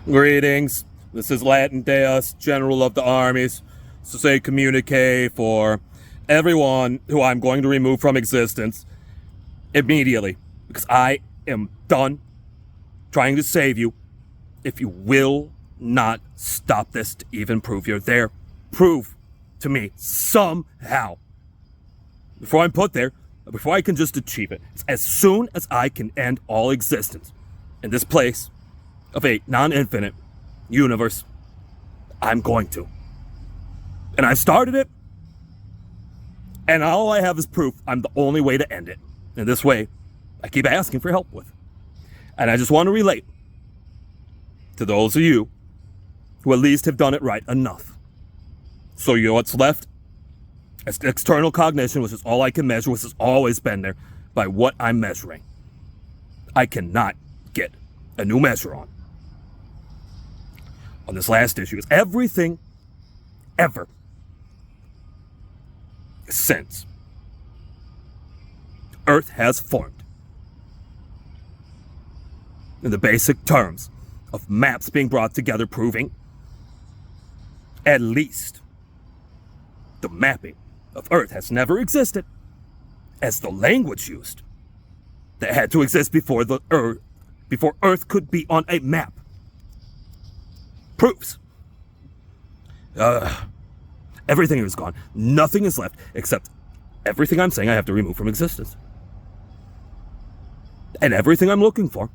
Greetings. This is Latin Deus, General of the Armies. So say communique for everyone who I'm going to remove from existence immediately. Because I am done trying to save you. If you will not stop this to even prove you're there, prove to me somehow. Before I'm put there, before I can just achieve it, as soon as I can end all existence in this place of a non-infinite universe, I'm going to. And I've started it, and all I have is proof I'm the only way to end it. In this way, I keep asking for help with. And I just want to relate to those of you who at least have done it right enough. So you know what's left? External cognition, which is all I can measure, which has always been there, by what I'm measuring. I cannot get a new measure on this last issue. Is everything ever since Earth has formed in the basic terms of maps being brought together, proving at least the mapping of Earth has never existed as the language used that had to exist before Earth could be on a map. Proofs. Everything is gone. Nothing is left except everything I'm saying I have to remove from existence. And everything I'm looking for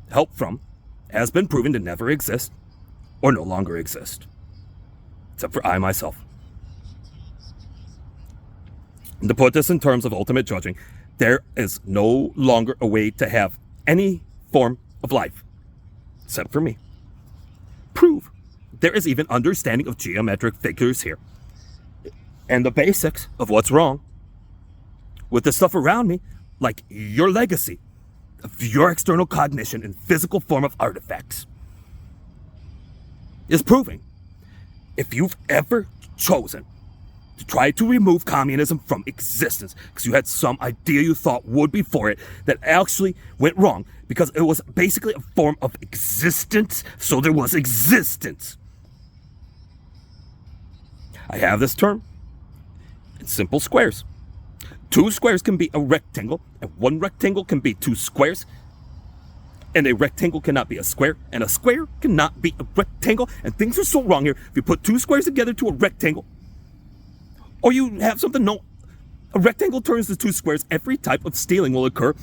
help from has been proven to never exist or no longer exist. Except for I myself. And to put this in terms of ultimate judging, there is no longer a way to have any form of life except for me. Prove there is even understanding of geometric figures here and the basics of what's wrong with the stuff around me, like your legacy of your external cognition in physical form of artifacts, is proving if you've ever chosen to try to remove communism from existence because you had some idea you thought would be for it that actually went wrong because it was basically a form of existence, so there was existence. I have this term in simple squares. 2 squares can be a rectangle, and 1 rectangle can be 2 squares. And a rectangle cannot be a square, and a square cannot be a rectangle. And things are so wrong here. If you put 2 squares together to a rectangle, or you have something a rectangle turns to 2 squares, every type of stealing will occur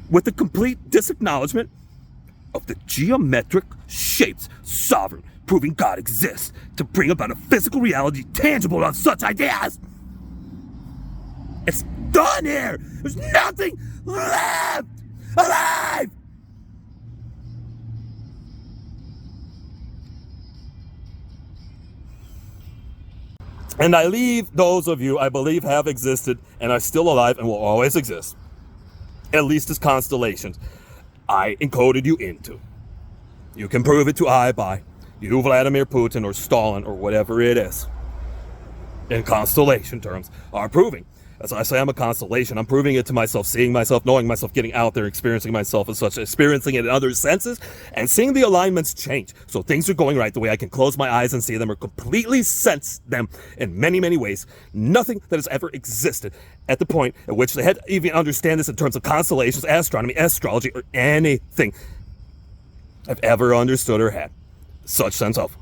with the complete disacknowledgement of the geometric shapes sovereign, proving God exists to bring about a physical reality tangible of such ideas. It's done here. There's nothing left alive. And I leave those of you I believe have existed and are still alive and will always exist, at least as constellations, I encoded you into. You can prove it to I by you, Vladimir Putin or Stalin or whatever it is. In constellation terms, are proving. As I say, I'm a constellation. I'm proving it to myself, seeing myself, knowing myself, getting out there, experiencing myself as such, experiencing it in other senses, and seeing the alignments change. So things are going right the way I can close my eyes and see them or completely sense them in many, many ways. Nothing that has ever existed at the point at which they had to even understand this in terms of constellations, astronomy, astrology, or anything I've ever understood or had such sense of.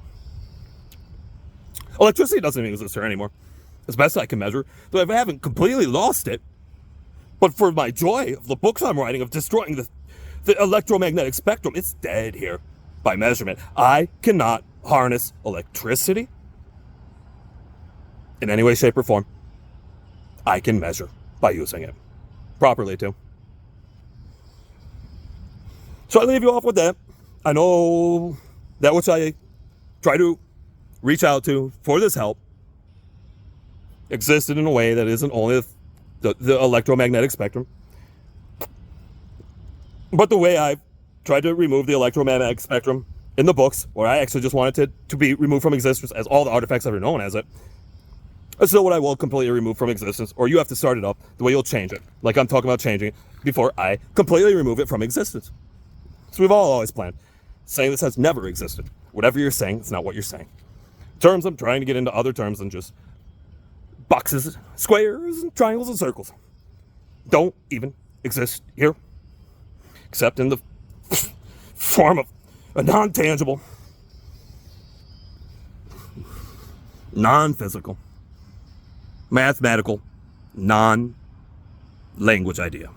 Electricity doesn't even exist here anymore. As best I can measure, though I haven't completely lost it. But for my joy of the books I'm writing of destroying the electromagnetic spectrum, it's dead here by measurement. I cannot harness electricity in any way, shape, or form. I can measure by using it properly too. So I leave you off with that. I know that which I try to reach out to for this help existed in a way that isn't only the electromagnetic spectrum, but the way I've tried to remove the electromagnetic spectrum in the books, where I actually just wanted it to be removed from existence as all the artifacts ever known as it, is still what I will completely remove from existence, or you have to start it up the way you'll change it, like I'm talking about changing it, before I completely remove it from existence. So we've all always planned. saying this has never existed. Whatever you're saying, it's not what you're saying. Terms, I'm trying to get into other terms than just boxes, squares, and triangles and circles. Don't even exist here, except in the form of a non-tangible, non-physical, mathematical, non-language idea.